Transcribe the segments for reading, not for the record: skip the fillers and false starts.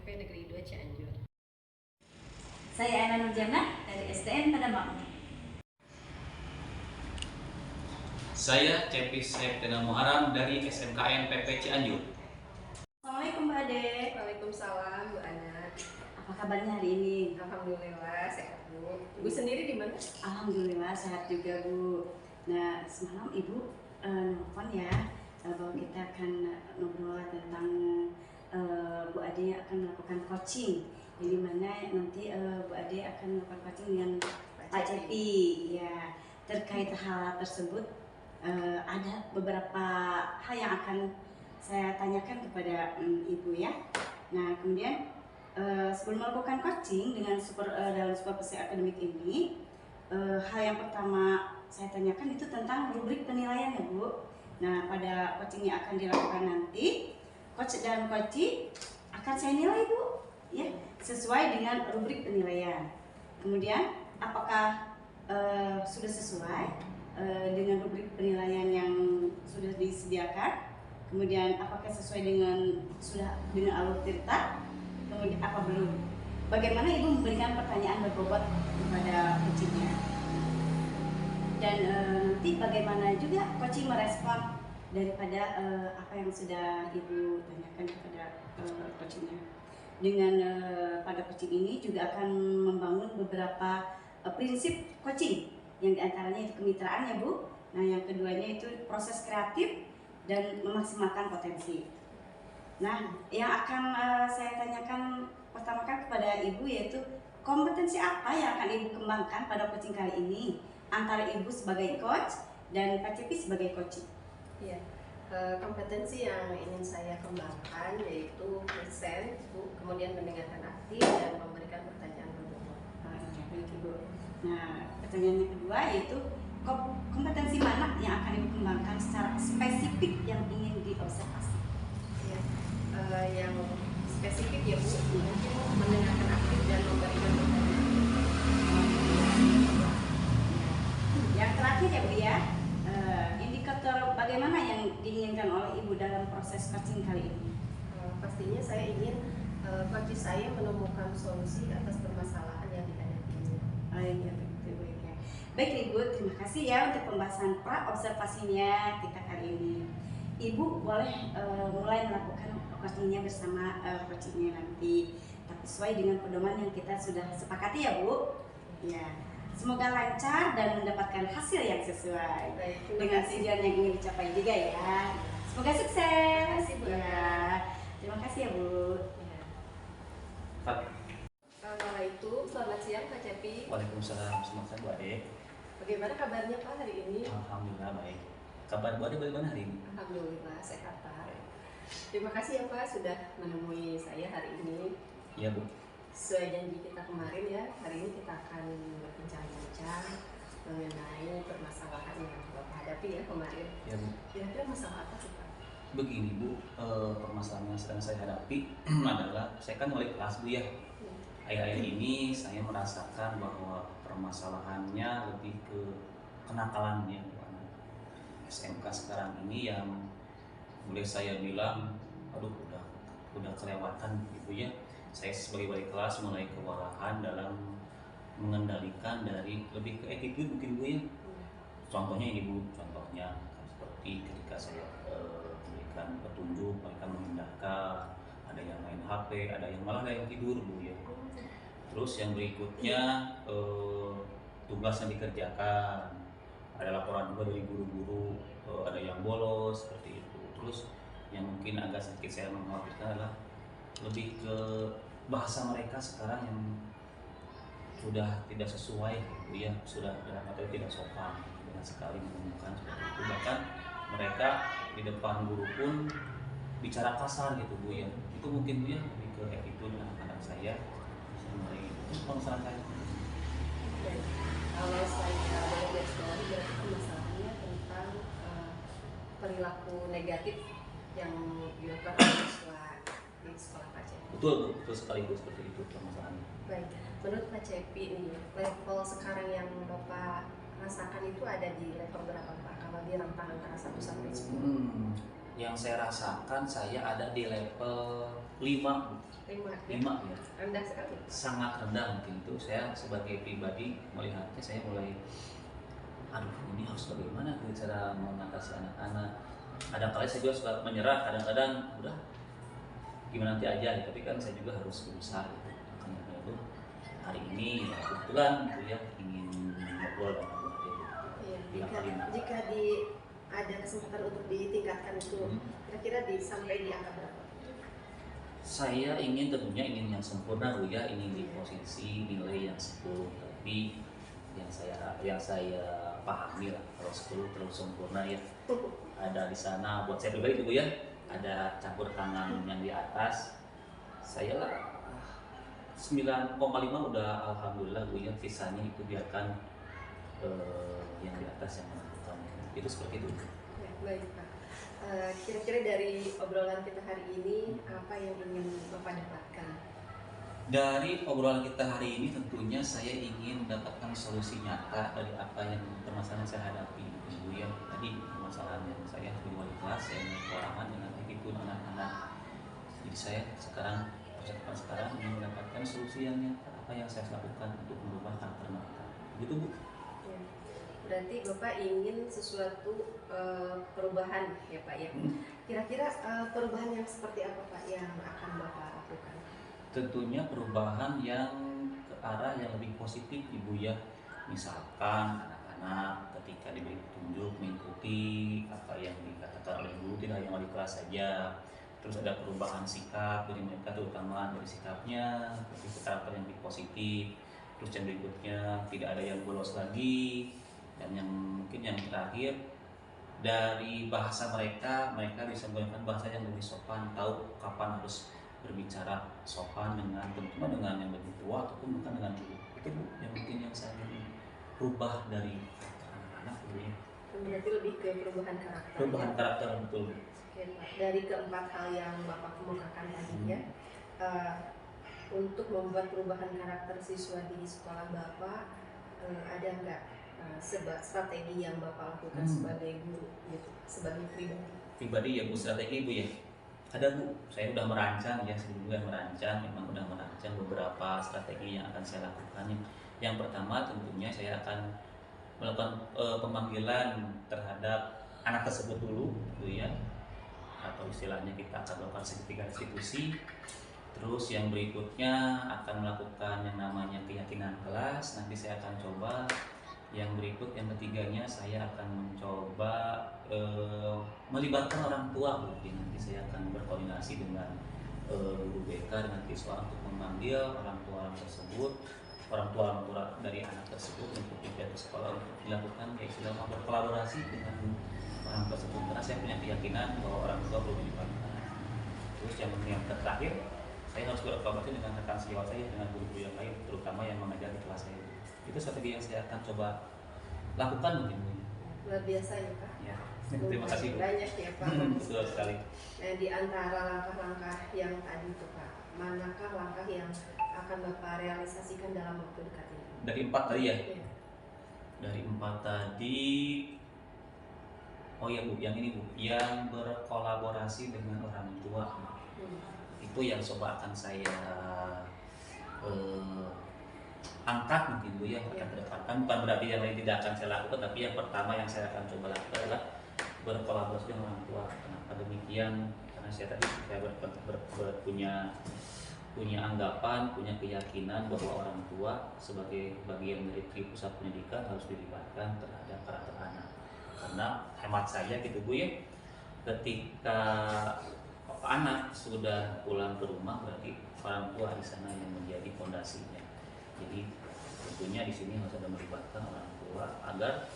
SMP Negeri 2 Cianjur. Saya Ana Nurjana dari STM Padang Makmur. Saya Cepi Septiana Muharam dari SMKN PP Cianjur. Assalamualaikum Mbak Ade. Waalaikumsalam Bu Ana. Apa kabarnya hari ini? Alhamdulillah sehat Bu. Ibu sendiri di mana? Alhamdulillah sehat juga Bu. Nah semalam Ibu nelfon ya bahwa kita akan ngobrol tentang Bu Ade akan melakukan coaching. Di mana nanti Bu Ade akan melakukan coaching dengan Pak Cepi. Ya, terkait hal tersebut ada beberapa hal yang akan saya tanyakan kepada Ibu ya. Nah kemudian sebelum melakukan coaching dengan dalam supervisi akademik ini, hal yang pertama saya tanyakan itu tentang rubrik penilaian ya Bu. Nah pada coaching yang akan dilakukan nanti, coach dan coachee akan saya nilai Bu ya, sesuai dengan rubrik penilaian. Kemudian apakah sudah sesuai dengan rubrik penilaian yang sudah disediakan, kemudian apakah sesuai dengan alur tirta, kemudian apa belum, bagaimana Ibu memberikan pertanyaan berbobot kepada coachingnya, dan nanti bagaimana juga coaching merespon daripada apa yang sudah Ibu tanyakan kepada coachingnya. Dengan pada coaching ini juga akan membangun beberapa prinsip coaching, yang diantaranya itu kemitraan ya Bu. Nah yang keduanya itu proses kreatif dan memaksimalkan potensi. Nah yang akan saya tanyakan pertama kali kepada Ibu yaitu kompetensi apa yang akan Ibu kembangkan pada coaching kali ini antara Ibu sebagai coach dan Pak Cepi sebagai coach. Iya. Kompetensi yang ingin saya kembangkan yaitu present, Bu, kemudian mendengarkan aktif dan memberikan pertanyaan berbobot. Baik Ibu. Nah pertanyaan yang kedua yaitu kompetensi mana yang akan Ibu kembangkan secara spesifik yang ingin diobservasi? Ya. Yang spesifik ya Bu, mungkin mendengarkan aktif dan memberikan pertanyaan. Yang terakhir ya Bu ya, indikator bagaimana yang diinginkan oleh Ibu dalam proses coaching kali ini? Pastinya saya ingin coach saya menemukan solusi atas permasalahan yang dihadapinya. Iya betul ya. Baik Ibu, terima kasih ya untuk pembahasan pra-observasinya kita kali ini. Ibu boleh mulai melakukan coachingnya bersama coachingnya nanti, tapi sesuai dengan pedoman yang kita sudah sepakati ya Bu. Ya. Semoga lancar dan mendapatkan hasil yang sesuai. Baik, dengan tujuan yang ingin dicapai juga ya. Semoga sukses. Terima kasih, Bu. Ya. Terima kasih ya Bu. Ya. Assalamualaikum, selamat siang Pak Cepi. Waalaikumsalam, selamat siang Bu Ade. Bagaimana kabarnya Pak hari ini? Alhamdulillah baik. Kabar Bu Ade bagaimana hari ini? Alhamdulillah sehat Pak. Terima kasih ya Pak sudah menemui saya hari ini. Iya Bu. Sesuai janji kita kemarin ya, hari ini kita akan berbincang-bincang mengenai permasalahan yang Bapak hadapi ya kemarin. Iya Bu. Kira-kira masalah apa sih Pak? Begini Bu, permasalahan yang sedang saya hadapi adalah saya kan wali kelas Bu ya. Akhir-akhir ini saya merasakan bahwa permasalahannya lebih ke kenakalan ya Bu. SMK sekarang ini yang boleh saya bilang, aduh udah kelewatan gitu ya. Saya sebagai wali kelas mulai kewalahan dalam mengendalikan dari lebih ke attitude mungkin Bu ya. Contohnya ini Bu, contohnya seperti ketika saya memberikan petunjuk, mereka mengindahkan, ada yang main HP, ada yang malah ada yang tidur Bu ya. Terus yang berikutnya tugas yang dikerjakan, ada laporan juga dari guru-guru, ada yang bolos seperti itu. Terus yang mungkin agak sedikit saya mengkhawatirkan adalah lebih ke bahasa mereka sekarang yang sudah tidak sesuai gitu ya, sudah atau tidak sopan, dengan sekali menemukan seperti itu. Bahkan mereka di depan guru pun bicara kasar gitu Bu ya. Itu mungkin Bu ya lebih ke attitude anak-anak saya mulai itu permasalahan saya. Kalau saya boleh garis bawahi berarti permasalahannya tentang perilaku negatif yang dilakukan oleh siswa di sekolah Pak Cepi. Betul sekali Bu, seperti itu permasalahannya. Baik, menurut Pak Cepi nih, level sekarang yang Bapak rasakan itu ada di level berapa Pak? Kalau di rentang antara 1 sampai 10? Yang saya rasakan saya ada di level 5. 5 ya? 5 ya. Rendah sekali. Sangat rendah mungkin itu. Saya sebagai pribadi melihatnya saya mulai aduh ini harus bagaimana cara mengatasi anak-anak. Kadang-kadang saya juga suka menyerah, kadang-kadang udah gimana nanti aja, tapi kan saya juga harus berusaha gitu. Makanya itu hari ini ya kebetulan gitu ya ingin ngobrol dengan Bu Ade. Iya, jika ada kesempatan untuk ditingkatkan itu, kira-kira sampai di angka berapa? Saya tentunya ingin yang sempurna Bu ya, ingin di posisi nilai yang 10, tapi yang saya pahami lah kalau 10 terlalu sempurna ya. Ada di sana buat saya pribadi Bu ya, ada campur tangan yang di atas. Saya 9,5 udah alhamdulillah Bu ya, sisanya itu biarkan yang di atas yang menentukan. Itu seperti itu. Ya, baik Pak. Kira-kira dari obrolan kita hari ini apa yang ingin Bapak dapatkan? Dari obrolan kita hari ini tentunya saya ingin mendapatkan solusi nyata dari apa yang permasalahan saya hadapi Bu ya. Tadi permasalahan yang saya di wali kelas, saya kekurangan dengan attitude anak-anak. Jadi saya sekarang ingin mendapatkan solusi yang nyata, apa yang saya lakukan untuk merubah karakter mereka. Begitu Bu. Ya. Berarti Bapak ingin sesuatu perubahan ya Pak ya. Kira-kira perubahan yang seperti apa Pak yang akan Bapak lakukan? Tentunya perubahan yang ke arah yang lebih positif Ibu ya. Misalkan anak-anak ketika diberi petunjuk mengikuti apa yang dikatakan oleh guru, tidak hanya wali kelas saja. Terus ada perubahan sikap dari mereka, terutama dari sikapnya lebih ke karakter yang lebih positif. Terus yang berikutnya tidak ada yang bolos lagi, dan yang mungkin yang terakhir dari bahasa mereka bisa menggunakan bahasa yang lebih sopan, tahu kapan harus berbicara sopan tentunya dengan yang lebih tua ataupun bukan dengan guru. Itu Bu yang mungkin yang saya ingin rubah dari anak-anak ini. Berarti lebih ke perubahan karakter. Perubahan karakter betul. Oke Pak. Dari keempat hal yang Bapak kemukakan tadi ya, untuk membuat perubahan karakter siswa di sekolah Bapak, ada nggak strategi yang Bapak lakukan sebagai guru gitu, sebagai pribadi Ya Bu, strategi Bu ya. Ada Bu, saya udah merancang ya, memang udah merancang beberapa strategi yang akan saya lakukan. Yang pertama tentunya saya akan melakukan pemanggilan terhadap anak tersebut dulu gitu ya, atau istilahnya kita akan melakukan segitiga restitusi. Terus yang berikutnya akan melakukan yang namanya keyakinan kelas. Nanti saya akan coba yang ketiganya saya akan mencoba melibatkan orang tua Bu. Nanti saya akan berkoordinasi dengan guru BK dengan siswa untuk memanggil orang tua tersebut, orang tua dari anak tersebut untuk diajak ke sekolah untuk dilakukan istilahnya berkolaborasi dengan orang tersebut, karena saya punya keyakinan bahwa orang tua perlu dilibatkan. Terus yang terakhir saya harus berkolaborasi dengan rekan sejawat saya, dengan guru-guru yang lain, terutama yang mengajar di kelas saya. Itu strategi yang saya akan coba lakukan mungkin. Luar biasa ya Pak. Ya, terima kasih Bu. Banyak ya Pak. Betul sekali. Nah, di antara langkah-langkah yang tadi itu Pak, manakah langkah yang akan Bapak realisasikan dalam waktu dekat ini? Dari 4 tadi ya? Ya. Dari 4 tadi, oh ya Bu, yang ini Bu, yang berkolaborasi dengan orang tua. Itu yang coba akan saya angkat mungkin Bu ya, akan kedepankan. Bukan berarti yang lain tidak akan saya lakukan, tapi yang pertama yang saya akan coba lakukan adalah berkolaborasi dengan orang tua. Kenapa demikian? Karena saya punya anggapan, punya keyakinan bahwa orang tua sebagai bagian dari pusat pendidikan harus dilibatkan terhadap karakter anak. Karena hemat saya gitu Bu ya, ketika anak sudah pulang ke rumah berarti orang tua di sana yang menjadi fondasinya. Jadi tentunya di sini harus ada melibatkan orang tua agar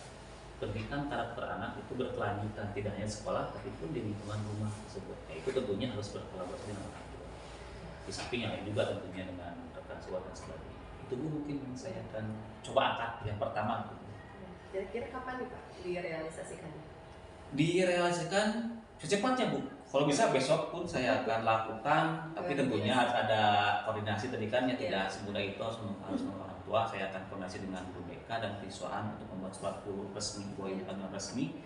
pendidikan karakter anak itu berkelanjutan, tidak hanya sekolah tapi pun di lingkungan rumah tersebut. Ya, itu tentunya harus berkolaborasi dengan orang tua. Di samping yang lain juga tentunya dengan rekan sejawat dan sebagainya. Itu Bu mungkin yang saya akan coba angkat yang pertama. Kira-kira kapan nih Pak direalisasikannya? Direalisasikan secepatnya Bu. Kalau bisa besok pun saya akan lakukan, tapi tentunya harus ada koordinasi tadi kan ya, tidak semudah itu harus dengan orang tua. Saya akan koordinasi dengan guru BK dan siswaan untuk membuat suatu resmi, resmi.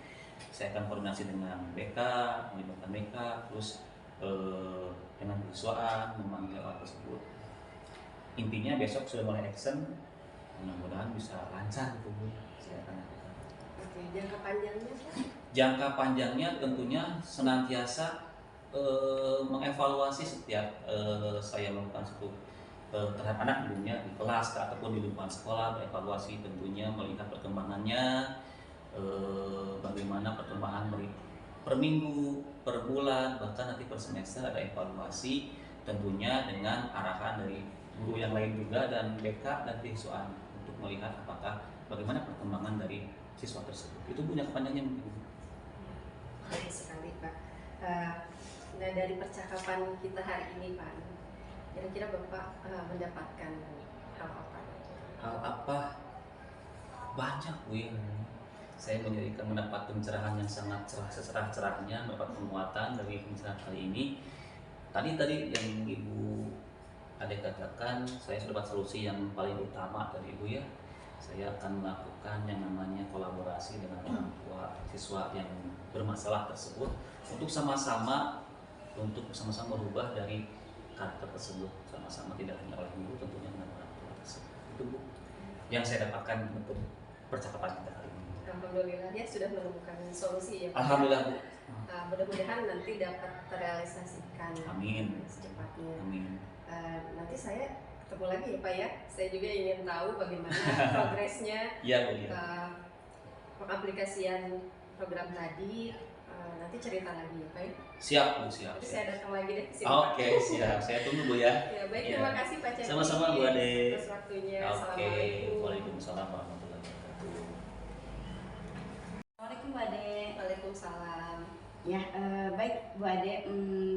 Saya akan koordinasi dengan BK, melibatkan BK, terus dengan siswaan memanggil hal tersebut. Intinya besok sudah mulai action, mudah-mudahan bisa lancar gitu Bu. Saya akan lakukan. Oke, jangka panjangnya Pak? Jangka panjangnya tentunya senantiasa mengevaluasi setiap saya melakukan suatu terhadap anak tentunya di kelas ataupun di lingkungan sekolah, berevaluasi tentunya melihat perkembangannya, bagaimana perkembangan per minggu, per bulan, bahkan nanti per semester ada evaluasi tentunya dengan arahan dari guru yang lain juga dan BK dan siswaan untuk melihat apakah bagaimana perkembangan dari siswa tersebut. Itu punya kepanjangnya mungkin. Baik sekali Pak. Nah dari percakapan kita hari ini Pak, kira-kira Bapak mendapatkan hal apa? Hal apa? Banyak Bu ya. Saya mendapat pencerahan yang sangat secerah-cerahnya, mendapat penguatan dari pencerahan kali ini. Tadi yang Ibu Ade katakan, saya sudah dapat solusi yang paling utama dari Ibu ya. Saya akan melakukan yang namanya kolaborasi dengan orang tua siswa yang bermasalah tersebut untuk sama-sama merubah dari karakter tersebut, sama-sama tidak hanya oleh guru, tentunya dengan orang tua tersebut. Itu Bu yang saya dapatkan untuk percakapan kita hari ini. Alhamdulillah ya sudah menemukan solusi ya Pak. Alhamdulillah Bu. Mudah-mudahan nanti dapat terrealisasikan Amin. secepatnya. Amin. Nanti saya ketemu lagi ya Pak ya. Saya juga ingin tahu bagaimana progresnya Iya Bu ya. pengaplikasian program tadi. Nanti cerita lagi ya Pak ya. Siap Bu, siap. Nanti saya datang lagi deh ke sini. Oke, siap. Saya tunggu Bu ya. Ya baik, Ya. terima kasih Pak Cepi. Sama-sama Bu Ade. Atas waktunya. Oke, Assalamualaikum. Waalaikumsalam warahmatullahi wabarakatuh. Assalamualaikum Bu Ade. Waalaikumsalam. Ya, baik Bu Ade,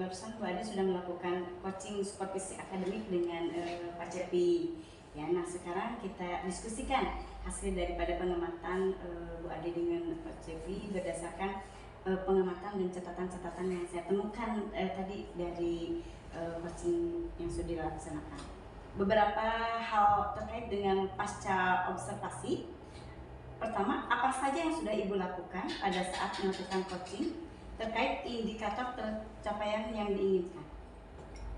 barusan Bu Ade sudah melakukan coaching supervisi akademik dengan Pak Cepi. Ya, nah sekarang kita diskusikan hasil daripada pengamatan Bu Ade dengan Pak Cepi berdasarkan pengamatan dan catatan-catatan yang saya temukan tadi dari coaching yang sudah dilaksanakan. Beberapa hal terkait dengan pasca observasi. Pertama, apa saja yang sudah Ibu lakukan pada saat melakukan coaching terkait indikator pencapaian yang diinginkan?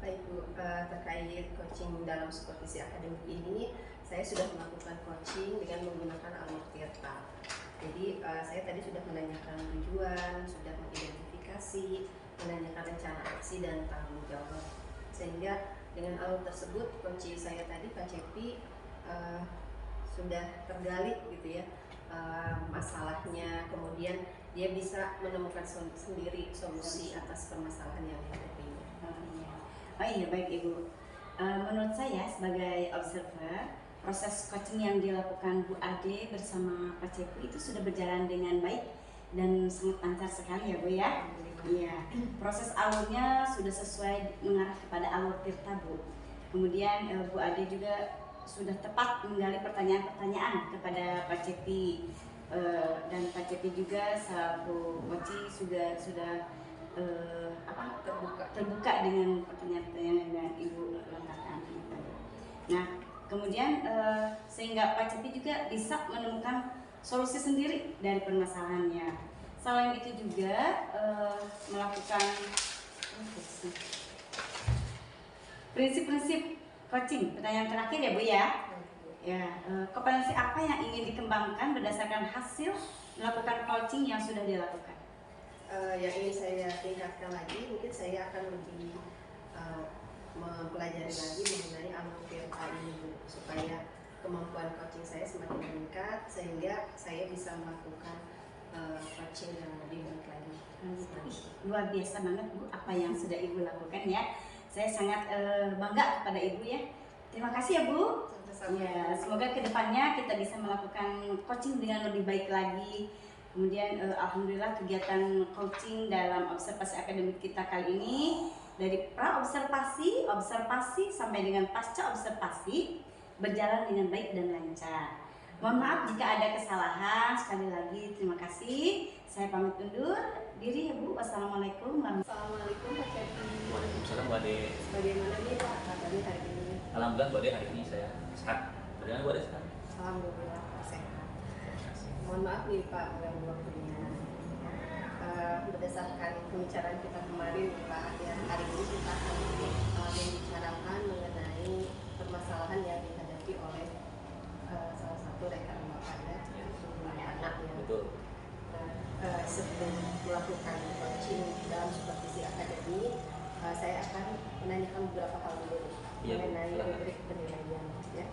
Baik Bu, terkait coaching dalam supervisi akademik ini, saya sudah melakukan coaching dengan menggunakan Alur Tirta. Jadi saya tadi sudah menanyakan tujuan, sudah mengidentifikasi, menanyakan rencana aksi dan tanggung jawab. Sehingga dengan alur tersebut, coach saya tadi Pak Cepi sudah tergali gitu ya masalahnya, kemudian dia bisa menemukan sendiri solusi atas permasalahan yang dihadapinya. Oh iya, baik Ibu. Menurut saya sebagai observer, proses coaching yang dilakukan Bu Ade bersama Pak Cepi itu sudah berjalan dengan baik dan sangat lancar sekali ya Bu ya. Iya, proses alurnya sudah sesuai mengarah kepada alur Tirta Bu. Kemudian Bu Ade juga sudah tepat menggali pertanyaan-pertanyaan kepada Pak Cepi, dan Pak Cepi juga selaku coach sudah terbuka dengan pertanyaan-pertanyaan yang Ibu lontarkan. Nah, kemudian sehingga Pak Cepi juga bisa menemukan solusi sendiri dari permasalahannya. Selain itu juga melakukan prinsip-prinsip coaching. Pertanyaan terakhir ya Bu ya. Ya, kompetensi apa yang ingin dikembangkan berdasarkan hasil melakukan coaching yang sudah dilakukan? Yang ingin saya tingkatkan lagi, mungkin saya akan lebih mempelajari lagi mengenai alur Tirta ini supaya kemampuan coaching saya semakin meningkat sehingga saya bisa melakukan coaching yang lebih baik lagi. Luar biasa banget Bu apa yang sudah Ibu lakukan ya. Saya sangat bangga kepada Ibu ya. Terima kasih ya Bu. Ya, semoga kedepannya kita bisa melakukan coaching dengan lebih baik lagi. Kemudian alhamdulillah kegiatan coaching dalam observasi akademik kita kali ini dari pra observasi, observasi sampai dengan pasca observasi berjalan dengan baik dan lancar. Mohon maaf jika ada kesalahan. Sekali lagi terima kasih. Saya pamit undur diri ya Bu. Wassalamualaikum warahmatullahi wabarakatuh. Assalamualaikum Pak Cepi. Waalaikumsalam Bu Ade. Bagaimana nih Pak kabarnya hari ini? Alhamdulillah Bu Ade hari ini saya sehat. Bagaimana Bu Ade sekarang? Alhamdulillah Pak sehat. Mohon maaf nih Pak mengganggu waktunya. berdasarkan pembicaraan kita kemarin Pak, ya, hari ini kita akan membicarakan mengenai permasalahan yang dihadapi oleh salah satu rekan Bapak ya, anak ya. Betul. Sebelum melakukan coaching dalam supervisi akademik, saya akan menanyakan beberapa hal dulu mengenai rubrik penilaian ya.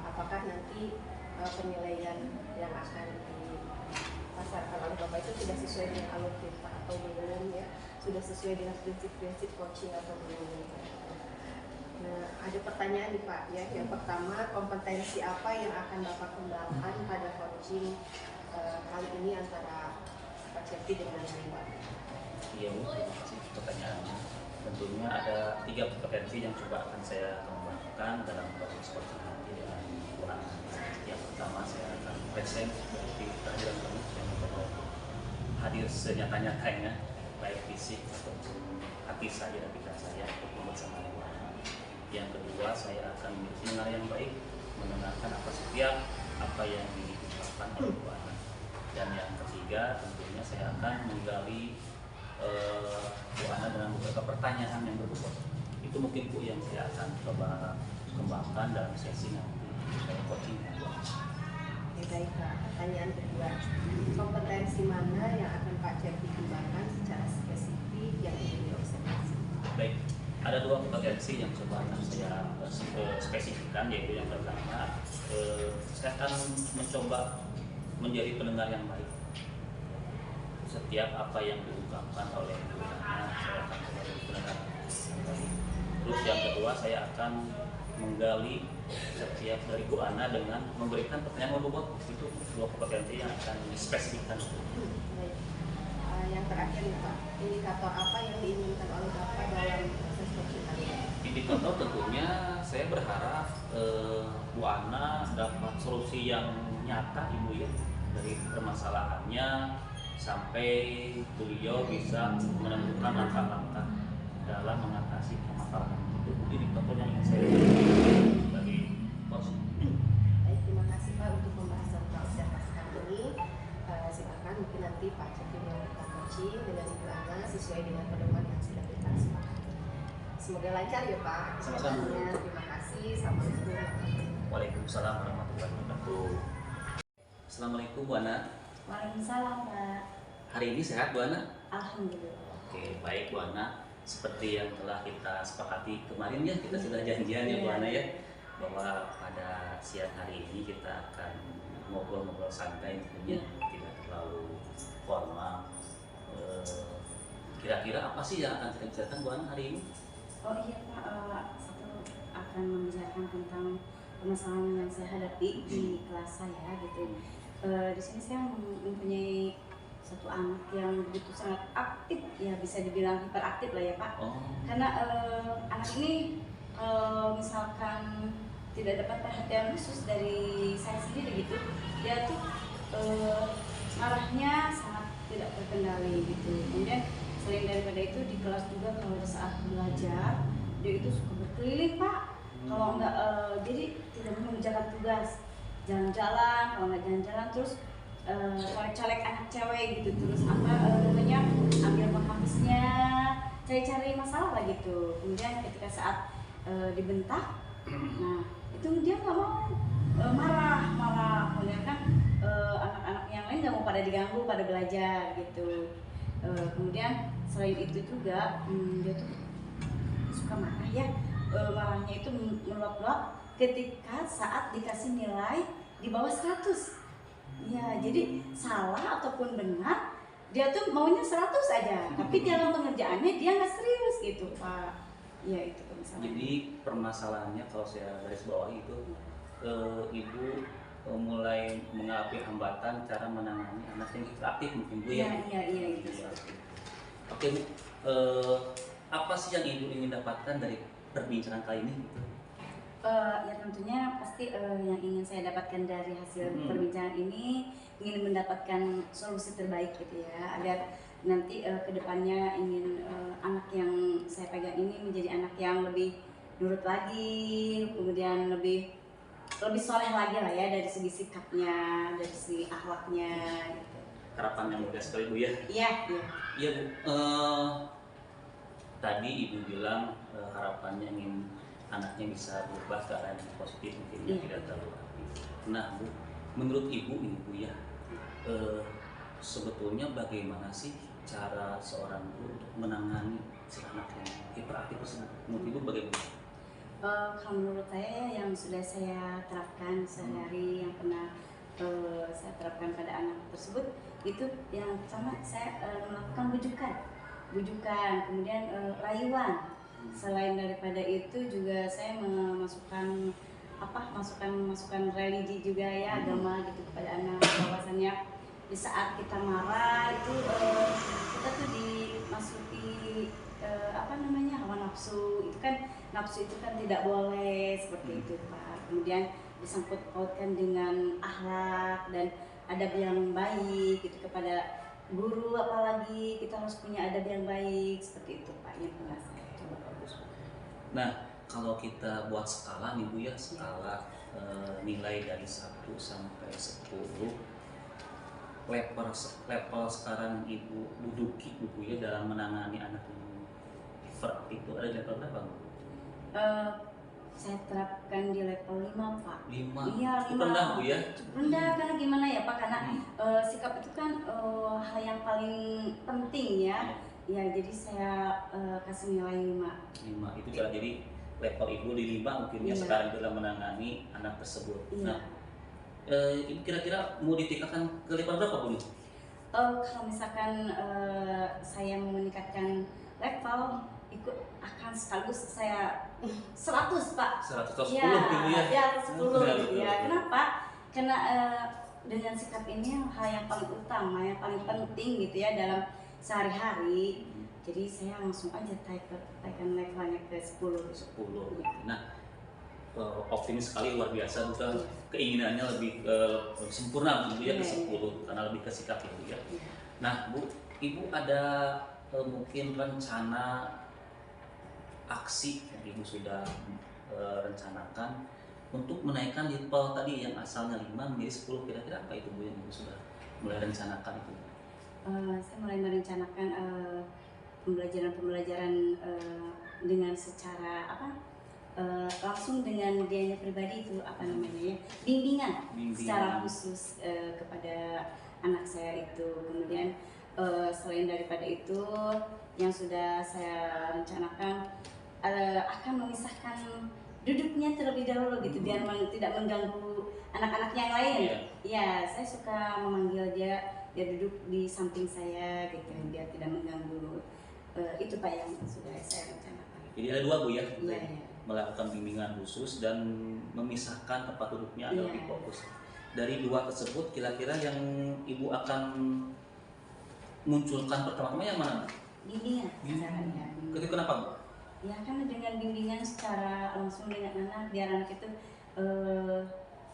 Apakah nanti penilaian yang akan dipasarkan oleh Bapak itu sudah sesuai dengan alur kita atau belum ya, sudah sesuai dengan prinsip-prinsip coaching atau belum. Nah, ada pertanyaan nih Pak ya. Yang pertama, kompetensi apa yang akan Bapak kembangkan pada coaching kali ini antara Pak Cepi dengan Mbak? Iya Bu, terima kasih pertanyaannya. Tentunya ada 3 kompetensi yang coba akan saya kembangkan dalam proses coaching nanti dengan Bu Ana. Yang pertama saya akan present, berarti kehadiran kamu yang membawa hadir senyata-nyatanya, baik fisik ataupun hati saya dan pikiran saya untuk bersama Bu Ana. Yang kedua, saya akan mendengar yang baik, mendengarkan apa setiap apa yang diucapkan oleh Bu Ana. Dan yang ketiga, tentunya saya akan menggali Bu Ana dengan beberapa pertanyaan yang berbobot. Itu mungkin Bu yang saya akan coba kembangkan dalam sesi nanti saya coaching dengan Bu Ana. Oke, baik Pak. Pertanyaan kedua, kompetensi mana yang akan Pak Cepi kembangkan secara spesifik yang ingin diobservasi? Baik, ada 2 kompetensi yang coba akan saya spesifikkan, yaitu yang pertama, saya akan mencoba menjadi pendengar yang baik. Setiap apa yang diungkapkan oleh Bu Ana, saya akan coba menjadi pendengar yang baik. Terus yang kedua, saya akan menggali setiap dari Bu Ana dengan memberikan pertanyaan berbobot. Itu 2 kompetensi yang akan dispesifikkan. Baik. Yang terakhir nih Pak, indikator apa yang diinginkan oleh Bapak dalam proses coaching kali ini? Indikator tentunya saya berharap Bu Ana dapat solusi yang nyata Ibu ya, dari permasalahannya sampai beliau bisa menemukan langkah-langkah dalam mengatasi permasalahan itu. Indikator yang ingin saya bagi bos. Baik, terima kasih Pak untuk pembahasan observasi kali ini. Silakan mungkin nanti Pak Cepi melakukan coaching dengan Ibu Ana sesuai dengan pedoman yang sudah kita sepakati. Semoga lancar ya Pak. Sama-sama. Terima kasih. Assalamualaikum. Waalaikumsalam warahmatullahi wabarakatuh. Assalamualaikum Bu Ana. Waalaikumsalam Pak. Hari ini sehat Bu Ana? Alhamdulillah. Oke, baik Bu Ana. Seperti yang telah kita sepakati kemarin ya, kita sudah janjian ya Bu Ana ya, bahwa pada siang hari ini kita akan ngobrol-ngobrol santai, tentunya tidak terlalu formal. Kira-kira apa sih yang akan kita bicarakan Bu Ana hari ini? Oh iya Pak, satu akan membicarakan tentang permasalahan yang saya hadapi di kelas saya gitu. Di sini saya mempunyai satu anak yang begitu sangat aktif, ya bisa dibilang hiperaktif lah ya Pak. Karena anak ini misalkan tidak dapat perhatian khusus dari saya sendiri gitu, dia tuh marahnya sangat tidak terkendali gitu. Kemudian selain daripada itu di kelas juga kalau saat belajar dia itu suka berkeliling Pak. Kalau enggak jadi tidak mengerjakan tugas, jalan-jalan, kalau nggak jalan-jalan terus colek-colek anak cewek gitu, terus namanya ambil penghabisnya, cari-cari masalah lah gitu. Kemudian ketika saat dibentak, nah itu dia nggak mau, marah. Kemudian kan anak-anak yang lain nggak mau pada diganggu, pada belajar gitu. Kemudian selain itu juga dia tuh suka marah ya, marahnya itu meluap-luap ketika saat dikasih nilai di bawah 100. Ya, jadi salah ataupun benar dia tuh maunya 100 aja, tapi dalam pengerjaannya dia nggak serius gitu Pak. Ya itu permasalahannya. Jadi permasalahannya kalau saya garis bawahi itu Ibu mulai mengalami hambatan cara menangani anak yang hiperaktif mungkin Bu ya. Iya gitu. Oke Bu, apa sih yang Ibu ingin dapatkan dari perbincangan kali ini? Ya tentunya pasti yang ingin saya dapatkan dari hasil perbincangan ini ingin mendapatkan solusi terbaik gitu ya, agar nanti kedepannya ingin anak yang saya pegang ini menjadi anak yang lebih nurut lagi, kemudian lebih soleh lagi lah ya dari segi sikapnya, dari segi akhlaknya gitu. harapan yang mulia sekali Bu ya. Iya, iya. Iya Bu, tadi Ibu bilang harapannya ingin anaknya bisa berubah ke arah yang positif, mungkin yang tidak terlalu aktif. Nah Bu, menurut Ibu ini Bu ya, sebetulnya bagaimana sih cara seorang guru untuk menangani si anak yang hiperaktif tersebut? Menurut Ibu bagaimana? Kalau menurut saya yang sudah saya terapkan sehari-hari yang pernah saya terapkan pada anak tersebut itu yang pertama saya melakukan bujukan, kemudian rayuan. Selain daripada itu juga saya memasukkan masukan religi juga ya, agama gitu kepada anak, bahwasannya di saat kita marah itu kita tuh dimasuki hawa nafsu itu kan, nafsu itu kan tidak boleh seperti itu Pak. Kemudian disangkut pautkan dengan akhlak dan adab yang baik gitu kepada guru, apalagi kita harus punya adab yang baik seperti itu Pak, yang pernah saya coba. Bagus. Nah, kalau kita buat skala nih Bu ya, skala nilai dari 1 sampai 10, level sekarang Ibu duduki Bu ya dalam menangani anak yang hiperaktif itu ada level berapa Bu? Saya terapkan di level 5 Pak. 5? Iya, Cukup rendah Bu ya? Rendah karena gimana ya Pak, karena sikap itu kan hal yang paling penting ya. Ya, jadi saya kasih nilai 5. 5 itu jadi level Ibu di 5 mungkin ya sekarang dalam menangani anak tersebut. Iya. Nah, ini kira-kira mau ditingkatkan ke level berapa Bu? Kalau misalkan saya mau meningkatkan level, ikut akan sekaligus saya 100 Pak. 110 ya, gitu ya? Ya, 10 Ya, ya. Kenapa? Karena dengan sikap ini hal yang paling utama, yang paling penting gitu ya dalam sehari-hari. Jadi saya langsung aja taikkan levelnya ke 10. 10. Nah, optimis sekali, luar biasa bukan keinginannya lebih sempurna Bu ya ke 10 karena lebih ke sikap Bu ya. Nah Bu, Ibu ada mungkin rencana aksi yang Ibu sudah rencanakan untuk menaikkan level tadi yang asalnya 5 menjadi 10, kira-kira apa itu Bu yang Ibu sudah mulai rencanakan itu? Saya mulai merencanakan pembelajaran dengan secara langsung dengan dianya pribadi itu bimbingan secara khusus kepada anak saya itu. Kemudian selain daripada itu yang sudah saya rencanakan akan memisahkan duduknya terlebih dahulu gitu biar tidak mengganggu anak-anak yang lain. Ya, saya suka memanggil dia duduk di samping saya gitu biar tidak mengganggu. Itu Pak yang sudah saya rencanakan. Jadi ada 2 Bu ya? Iya. Melakukan bimbingan khusus dan memisahkan tempat duduknya agar lebih fokus. Dari 2 tersebut kira-kira yang Ibu akan munculkan pertama-tama yang mana? Bimbingan. Kenapa Bu? Ya karena dengan bimbingan secara langsung dengan anak, biar anak itu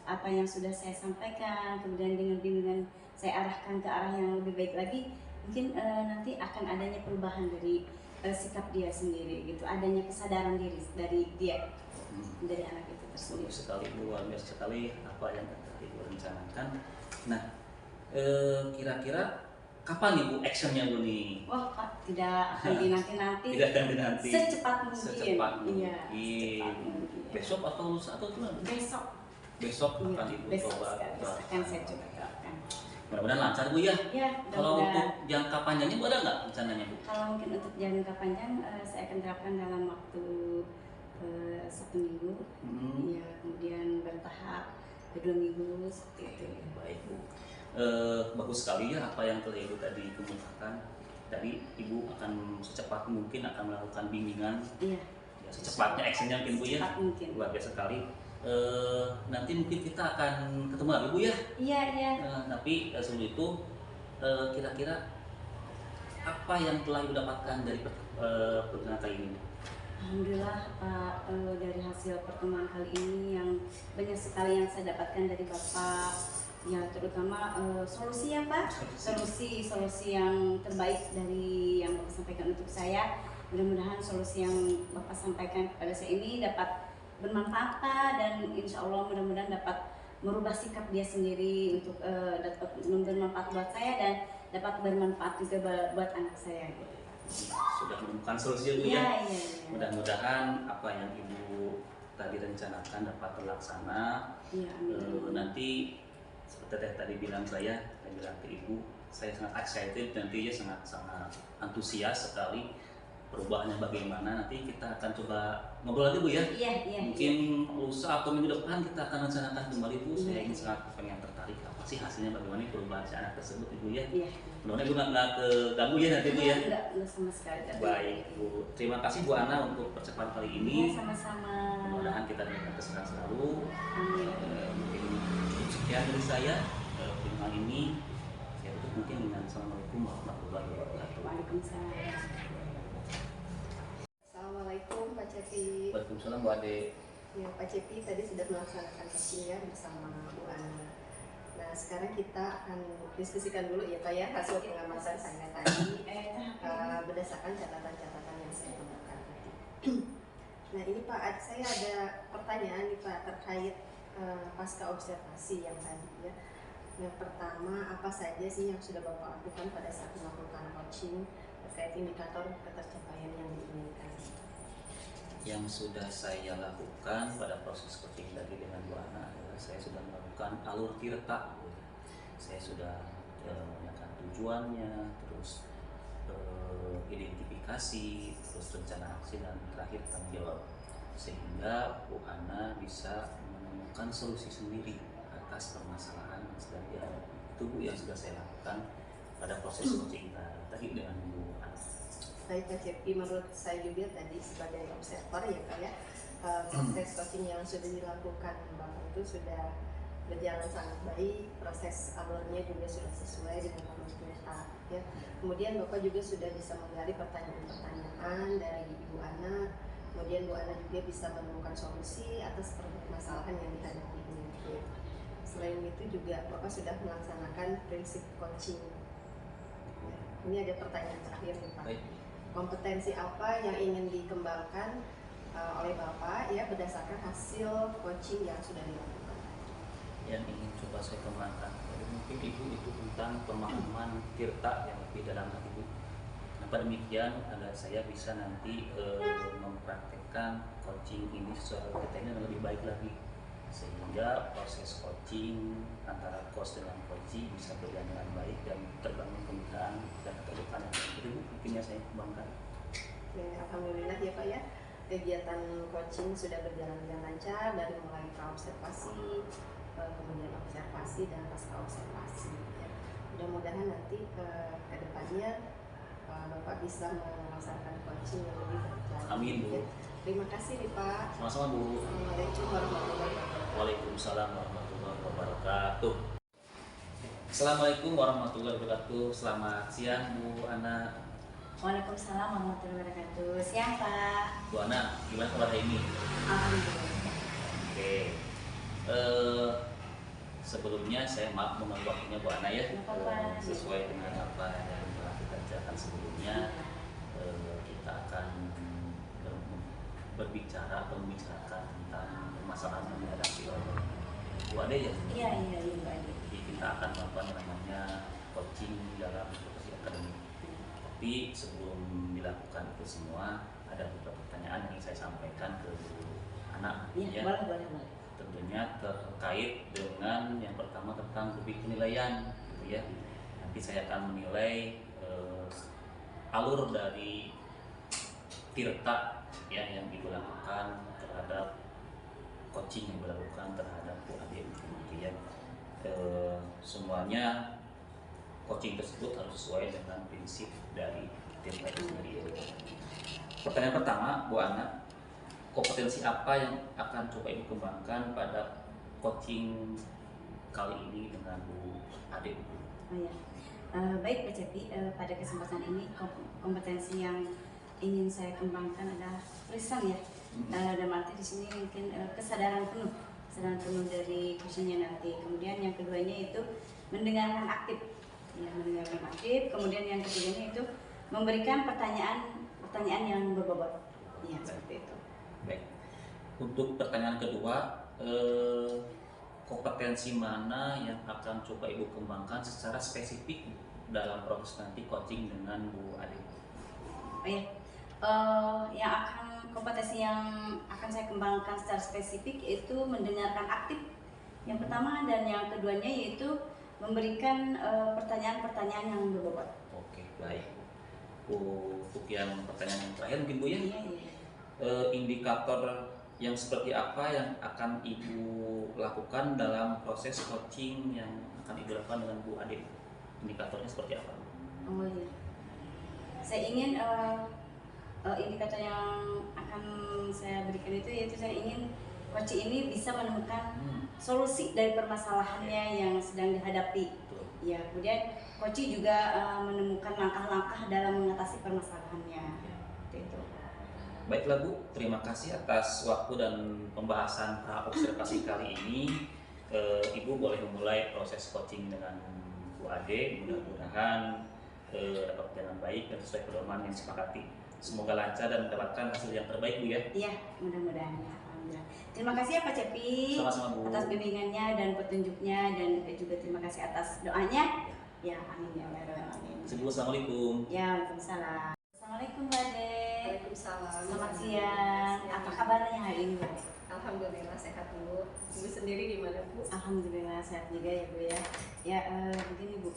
apa yang sudah saya sampaikan, kemudian dengan bimbingan saya arahkan ke arah yang lebih baik lagi, mungkin nanti akan adanya perubahan dari sikap dia sendiri gitu, adanya kesadaran diri dari dia, dari anak itu tersebut. Bagus sekali, luar biasa sekali apa yang tadi Ibu rencanakan. Nah, kira-kira kapan nih Bu actionnya Bu nih? Wah Pak, tidak akan dinanti-nanti. Tidak akan dinanti. Secepat mungkin. Secepat mungkin. Iya, secepat mungkin. Besok atau lusa atau gimana? Besok. Besok akan Ibu besok coba. akan saya coba terapkan. Mudah-mudahan lancar Bu ya. Ya, kalau untuk jangka panjangnya Bu ada nggak rencananya Bu? Kalau mungkin untuk jangka panjang saya akan terapkan dalam waktu 1 minggu. Ya, kemudian bertahap 2 minggu seperti itu. Baik Bu. Bagus sekali ya apa yang telah Ibu tadi kemukakan. Tadi Ibu akan secepat mungkin akan melakukan bimbingan. Iya. Ya, secepatnya actionnya mungkin Bu ya. Secepat mungkin. Luar biasa sekali. Nanti mungkin kita akan ketemu lagi Bu ya. Iya. Tapi sebelum itu kira-kira apa yang telah Ibu dapatkan dari pertemuan kali ini? Alhamdulillah Pak, dari hasil pertemuan kali ini yang banyak sekali yang saya dapatkan dari Bapak, ya terutama solusi ya Pak, solusi yang terbaik dari yang Bapak sampaikan untuk saya. Mudah-mudahan solusi yang Bapak sampaikan kepada saya ini dapat bermanfaat dan insya Allah mudah-mudahan dapat merubah sikap dia sendiri untuk dapat bermanfaat buat saya dan dapat bermanfaat juga buat anak saya gitu. Sudah menemukan solusi Bu Iya, ya. iya. Mudah-mudahan apa yang Ibu tadi rencanakan dapat terlaksana. Iya, amin. Nanti seperti tadi bilang saya bilang ke Ibu, saya sangat excited, nantinya sangat antusias sekali perubahannya bagaimana. Nanti kita akan coba ngobrol lagi Bu ya. Iya. Mungkin lusa atau minggu depan kita akan rencanakan kembali Bu. Saya Iya. ingin sangat pengen tertarik apa sih hasilnya, bagaimana perubahan si anak tersebut Ibu ya. Iya. Mudah-mudahan Ibu nggak keganggu ya nanti Bu ya. Enggak sama sekali. Baik Bu, terima kasih Bu Ana untuk percakapan kali Iya, ini. sama-sama. Mudah-mudahan kita diberikan kesehatan selalu. Amin. Mungkin cukup sekian dari saya. Film ini saya tutup mungkin dengan Assalamualaikum warahmatullahi wabarakatuh. Waalaikumsalam. Assalamualaikum Pak Cepi. Waalaikumsalam Bu Ade. Ya, Pak Cepi tadi sudah melaksanakan coaching ya bersama Bu Ana. Nah, sekarang kita akan diskusikan dulu ya Pak ya hasil pengamatan saya tadi berdasarkan catatan-catatan yang saya temukan tadi. Nah, ini Pak, saya ada pertanyaan nih Pak terkait pasca observasi yang tadi ya. Yang pertama, apa saja sih yang sudah Bapak lakukan pada saat melakukan coaching terkait indikator ketercapaian yang diinginkan? Yang sudah saya lakukan pada proses coaching tadi dengan Bu Ana adalah saya sudah melakukan alur tirta. Saya sudah menanyakan tujuannya, terus identifikasi, terus rencana aksi, dan terakhir tanggung jawab, sehingga Bu Ana bisa menemukan solusi sendiri atas permasalahan yang sedang dihadapi. Itu Bu yang sudah saya lakukan pada proses coaching tadi dengan Bu Ana. Baik Pak Cepi, menurut saya juga tadi sebagai observer ya Pak ya, proses coaching yang sudah dilakukan Bapak itu sudah berjalan sangat baik, proses alurnya juga sudah sesuai dengan alur tirta ya. Kemudian Bapak juga sudah bisa menggali pertanyaan-pertanyaan dari Ibu Ana, kemudian Bu Ana juga bisa menemukan solusi atas permasalahan yang dihadapi ini. Selain itu juga Bapak sudah melaksanakan prinsip coaching. Ya, ini ada pertanyaan terakhir nih Pak. Baik. Kompetensi apa yang ingin dikembangkan oleh Bapak ya berdasarkan hasil coaching yang sudah dilakukan? Yang ingin coba saya kembangkan, mungkin Ibu itu tentang pemahaman tirta yang lebih dalam lagi Bu. Kenapa demikian? Agar saya bisa nanti mempraktekkan coaching ini secara detailnya dan lebih baik lagi, sehingga proses coaching antara coach dengan coaching bisa berjalan dengan baik dan terbangun kemitraan dan keterbukaan yang baik. Itu mungkin yang saya kembangkan. Alhamdulillah ya Pak ya, kegiatan coaching sudah berjalan dengan lancar dari mulai praobservasi, kemudian observasi dan pasca observasi ya. Mudah-mudahan nanti ke depannya Bapak bisa melaksanakan coaching yang lebih berjalan. Amin Bu. Ya. Terima kasih nih Pak. Sama-sama Bu. Assalamualaikum warahmatullahi wabarakatuh. Waalaikumsalam warahmatullahi wabarakatuh. Assalamualaikum warahmatullahi wabarakatuh. Selamat siang Bu Ana. Waalaikumsalam warahmatullahi wabarakatuh. Siang Pak. Bu Ana, gimana kabar hari ini? Alhamdulillah. Oke. Sebelumnya saya maaf mengganggu waktunya Bu Ana ya. Nggak apa-apa. Sesuai dengan apa yang telah kita kerjakan sebelumnya, kita akan berbicara atau membicarakan tentang permasalahan yang dihadapi oleh Bu Ade ya. Iya Pak. Jadi kita akan melakukan yang namanya coaching dalam profesi akademik. Tapi sebelum dilakukan itu semua, ada beberapa pertanyaan yang ingin saya sampaikan ke Bu Ana. Iya, boleh. Tentunya terkait dengan yang pertama tentang topik penilaian, gitu ya. Nanti saya akan menilai alur dari tirta ya yang Ibu lakukan terhadap coaching yang dilakukan terhadap Bu Ade, gitu ya. Semuanya coaching tersebut harus sesuai dengan prinsip dari tirta itu sendiri. Pertanyaan pertama, Bu Ana, kompetensi apa yang akan coba Ibu kembangkan pada coaching kali ini dengan Bu Ade? Oh ya, baik Pak Cepi, pada kesempatan ini kompetensi yang ingin saya kembangkan adalah lisan ya. Dalam arti di sini mungkin kesadaran penuh dari coachingnya nanti. Kemudian yang keduanya itu mendengarkan aktif, ya, mendengarkan aktif. Kemudian yang ketiganya itu memberikan pertanyaan yang berbobot, ya seperti itu. Baik. Untuk pertanyaan kedua, kompetensi mana yang akan coba Ibu kembangkan secara spesifik dalam proses nanti coaching dengan Bu Ade? Oh ya, yang akan kompetensi yang akan saya kembangkan secara spesifik itu mendengarkan aktif yang pertama, dan yang keduanya yaitu memberikan pertanyaan-pertanyaan yang berbobot. Oke, baik. Untuk yang pertanyaan yang terakhir mungkin Bu ya, Iya, iya. indikator yang seperti apa yang akan Ibu lakukan dalam proses coaching yang akan Ibu lakukan dengan Bu Ade? Indikatornya seperti apa? Oh iya, saya ingin indikator yang akan saya berikan itu yaitu saya ingin coach ini bisa menemukan solusi dari permasalahannya yang sedang dihadapi. Betul. Ya, kemudian coach juga menemukan langkah-langkah dalam mengatasi permasalahannya. Itu. Baiklah Bu, terima kasih atas waktu dan pembahasan observasi kali ini. Ibu boleh memulai proses coaching dengan Bu Ade. Mudah-mudahan dapat berjalan baik dan sesuai pedoman yang disepakati. Semoga lancar dan mendapatkan hasil yang terbaik Bu ya. Iya, mudah-mudahan ya. Alhamdulillah. Terima kasih ya Pak Cepi Sama-sama Bu. atas bimbingannya dan petunjuknya, dan juga terima kasih atas doanya. Ya, amin ya Allah, amin. Assalamualaikum. Ya, waalaikumsalam. Assalamualaikum Mbak Ade. Waalaikumsalam. Selamat siang. Apa kabarnya hari ini Bu? Alhamdulillah sehat Bu. Ibu sendiri gimana Bu? Alhamdulillah sehat juga ya Bu ya. Ya, begini Bu.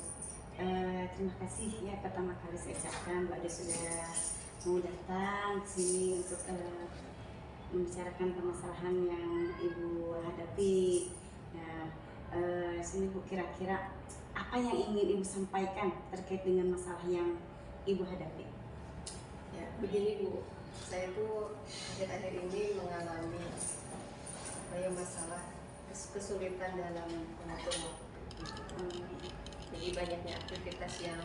Terima kasih ya pertama kali saya ucapkan Mbak Ade sudah mau datang ke sini untuk membicarakan permasalahan yang Ibu hadapi. Nah, sini Bu, kira-kira apa yang ingin Ibu sampaikan terkait dengan masalah yang Ibu hadapi? Ya, begini Bu, saya tuh akhir-akhir ini mengalami masalah kesulitan dalam mengatur waktu. Jadi banyaknya aktivitas yang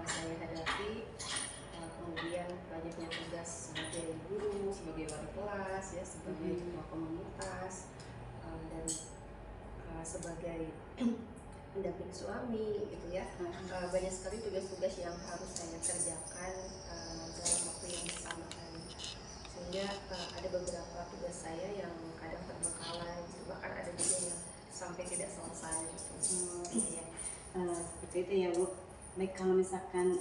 saya hadapi, kemudian banyaknya tugas sebagai guru, sebagai wali kelas, ya, sebagai ketua komunitas, dan sebagai pendamping suami, gitu ya. Banyak sekali tugas-tugas yang harus saya kerjakan dalam waktu yang bersamaan, sehingga ada beberapa tugas saya yang kadang terbengkalai, bahkan ada juga yang sampai tidak selesai. Iya. Seperti itu ya Bu. Baik, kalau misalkan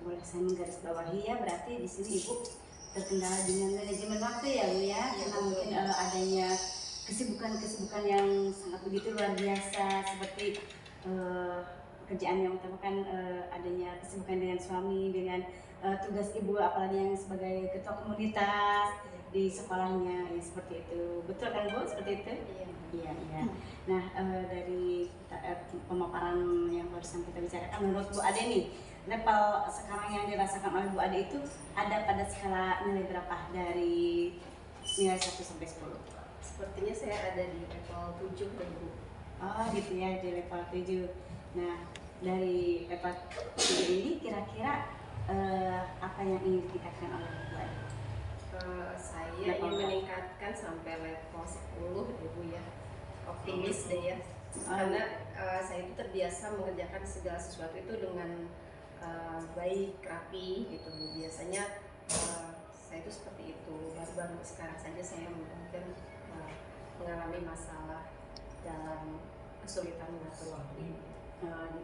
boleh saya menggarisbawahi ya, berarti di sini Ibu terkendala dengan manajemen waktu ya Bu ya, karena mungkin adanya kesibukan yang sangat begitu luar biasa, seperti pekerjaan yang utama kan adanya kesibukan dengan suami, dengan tugas Ibu apalagi yang sebagai ketua komunitas di sekolahnya, ya seperti itu. Betul kan Bu, seperti itu? Iya, iya. Nah, dari pemaparan yang barusan kita bicarakan, menurut Bu Ade nih, level sekarang yang dirasakan oleh Bu Ade itu ada pada skala nilai berapa dari nilai 1 sampai 10? Sepertinya saya ada di level 7 deh Bu. Oh gitu ya, di level 7. Nah, dari level 7 ini kira-kira apa yang ingin ditingkatkan oleh Bu Ade? Saya ingin meningkatkan sampai level 10 deh Bu ya. Optimis deh ya. Karena saya itu terbiasa mengerjakan segala sesuatu itu dengan baik, rapi gitu. Biasanya saya itu seperti itu. Baru-baru sekarang saja saya mungkin mengalami masalah dalam kesulitan mengatur waktu ini.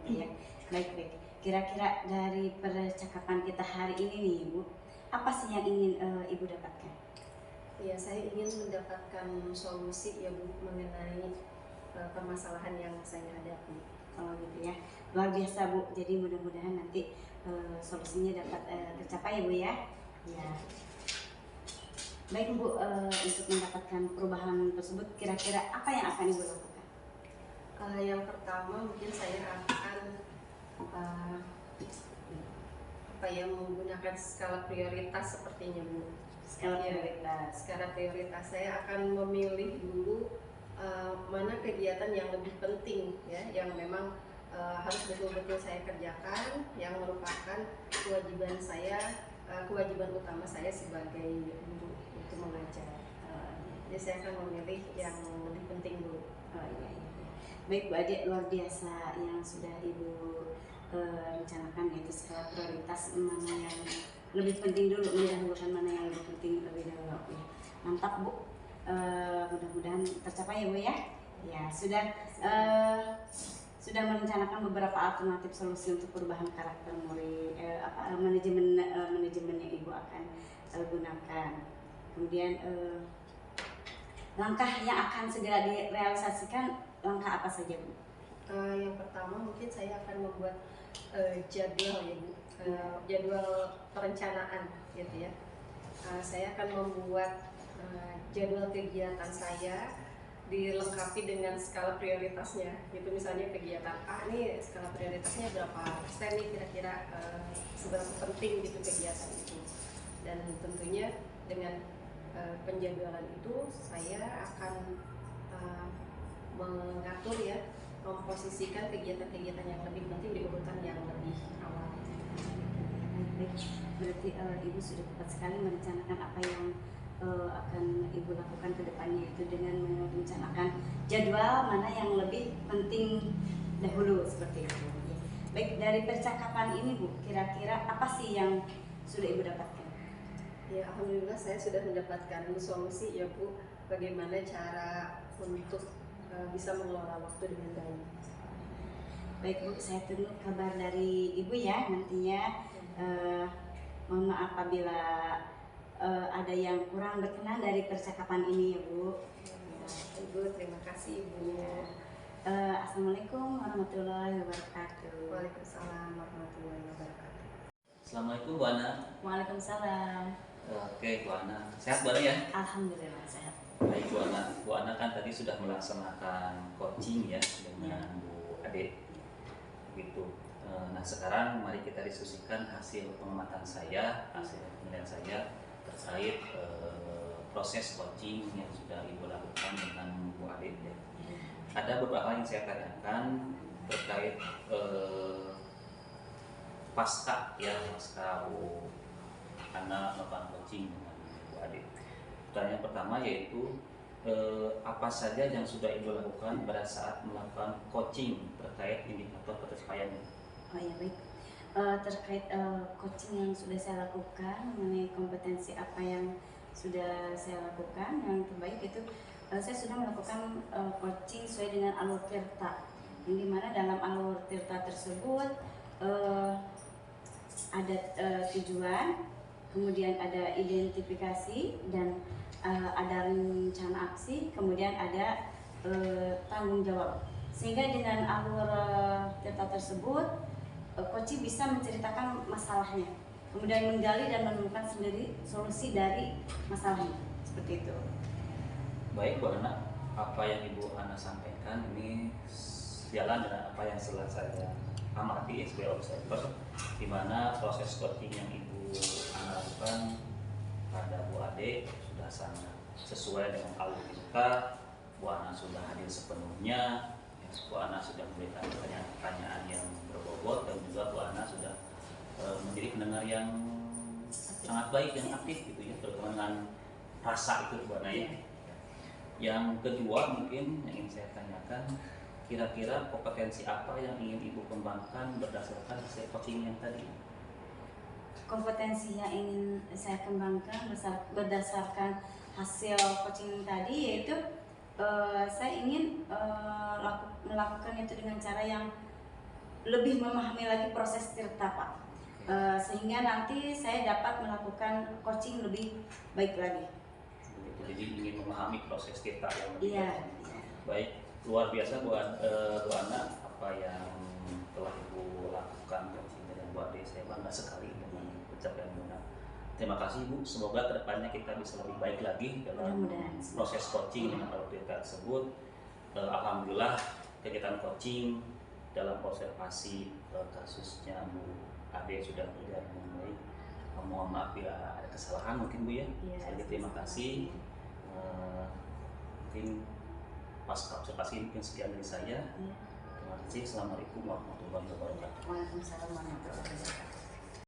Gitu ya. Baik. Kira-kira dari percakapan kita hari ini nih Bu, apa sih yang ingin Ibu dapatkan? Ya, saya ingin mendapatkan solusi ya Bu mengenai permasalahan yang saya hadapi. Oh gitu ya, luar biasa Bu. Jadi mudah-mudahan nanti solusinya dapat tercapai ya Bu ya. Ya. Baik Bu, untuk mendapatkan perubahan tersebut kira-kira apa yang akan Ibu lakukan? Yang pertama mungkin saya akan menggunakan skala prioritas sepertinya Bu. Skala prioritas saya akan memilih dulu mana kegiatan yang lebih penting ya, yang memang harus betul-betul saya kerjakan, yang merupakan kewajiban utama saya sebagai guru, itu mengajar. Jadi saya akan memilih yang lebih penting dulu. Iya. Baik Bu Ade, luar biasa yang sudah Ibu rencanakan, yaitu skala prioritas mana yang lebih penting dulu, mendahulukan mana yang lebih penting lebih dahulu ya. Mantap Bu, mudah-mudahan tercapai ya Bu ya. Ya, sudah merencanakan beberapa alternatif solusi untuk perubahan karakter murid, manajemen yang ibu akan gunakan. Kemudian langkah yang akan segera direalisasikan, langkah apa saja Bu? Yang pertama mungkin saya akan membuat jadwal ya Bu, jadwal perencanaan gitu ya. Saya akan membuat jadwal kegiatan saya dilengkapi dengan skala prioritasnya. Gitu misalnya kegiatan A nih skala prioritasnya berapa persen nih kira-kira, seberapa penting gitu kegiatan itu. Dan tentunya dengan penjadwalan itu saya akan mengatur ya, memposisikan kegiatan-kegiatan yang lebih penting di urutan yang lebih awal. Baik, berarti ibu sudah tepat sekali merencanakan apa yang akan ibu lakukan ke depannya, itu dengan merencanakan jadwal mana yang lebih penting dahulu seperti itu. Ya. Baik, dari percakapan ini Bu, kira-kira apa sih yang sudah ibu dapatkan? Ya, alhamdulillah saya sudah mendapatkan solusi ya Bu, bagaimana cara untuk bisa mengelola waktu dengan baik. Baik Bu, saya tunggu kabar dari ibu ya nantinya. Mohon maaf apabila ada yang kurang berkenan dari percakapan ini ya Bu. Ibu, terima kasih Ibu. Assalamualaikum warahmatullahi wabarakatuh. Waalaikumsalam warahmatullahi wabarakatuh. Assalamualaikum Bu Ana. Waalaikumsalam. Oke Bu Ana, sehat bareng ya? Alhamdulillah sehat. Baik Bu Ana, Bu Ana kan tadi sudah melaksanakan coaching ya dengan Bu Ade, gitu. Nah sekarang mari kita diskusikan hasil pengamatan saya, hasil penilaian saya terkait proses coaching yang sudah Ibu lakukan dengan Bu Ade. Ya. Ada beberapa yang saya tanyakan terkait pasca Bu Ana melakukan coaching dengan Bu Ade. Pertanyaan pertama yaitu apa saja yang sudah Ibu lakukan pada saat melakukan coaching terkait indikator pencapaian ini? Oh ya baik, terkait coaching yang sudah saya lakukan mengenai kompetensi apa yang sudah saya lakukan, yang terbaik itu saya sudah melakukan coaching sesuai dengan alur tirta, yang dimana dalam alur tirta tersebut ada tujuan, kemudian ada identifikasi, dan ada rencana aksi, kemudian ada tanggung jawab. Sehingga dengan alur tirta tersebut, coach bisa menceritakan masalahnya, kemudian menggali dan menemukan sendiri solusi dari masalahnya, seperti itu. Baik Bu Ana, apa yang Ibu Ana sampaikan ini sejalan dengan apa yang setelah saya amati sebagai observer, di mana proses coaching yang Ibu Ana lakukan pada Bu Ade sudah sangat sesuai dengan alur kita. Bu Ana sudah hadir sepenuhnya, Bu Ana sudah memberikan pertanyaan-pertanyaan yang berbobot, dan juga Bu Ana sudah menjadi pendengar yang sangat baik, yang aktif gitu ya, terutama dengan rasa itu Bu Ana ya. Yang kedua mungkin yang ingin saya tanyakan, kira-kira kompetensi apa yang ingin Ibu kembangkan berdasarkan hasil coaching yang tadi? Kompetensi yang ingin saya kembangkan berdasarkan hasil coaching tadi yaitu saya ingin melakukan itu dengan cara yang lebih memahami lagi proses tirta Pak, sehingga nanti saya dapat melakukan coaching lebih baik lagi. Jadi ingin memahami proses tirta yang lebih baik. Baik, luar biasa Bu Ana apa yang telah Ibu lakukan coaching dengan Bu Ade. Saya bangga sekali dengan pencapaian Bu Ana. Terima kasih Bu, semoga kedepannya kita bisa lebih baik lagi dalam proses coaching dengan alur tirta tersebut. Alhamdulillah kegiatan coaching dalam observasi kasusnya Bu Ade sudah berjalan dengan baik. Mohon maaf bila ada kesalahan mungkin Bu ya. Saya terima kasih. Mungkin pasca observasi mungkin sekian dari saya. Terima kasih. Assalamualaikum warahmatullahi wabarakatuh. Waalaikumsalam warahmatullahi wabarakatuh.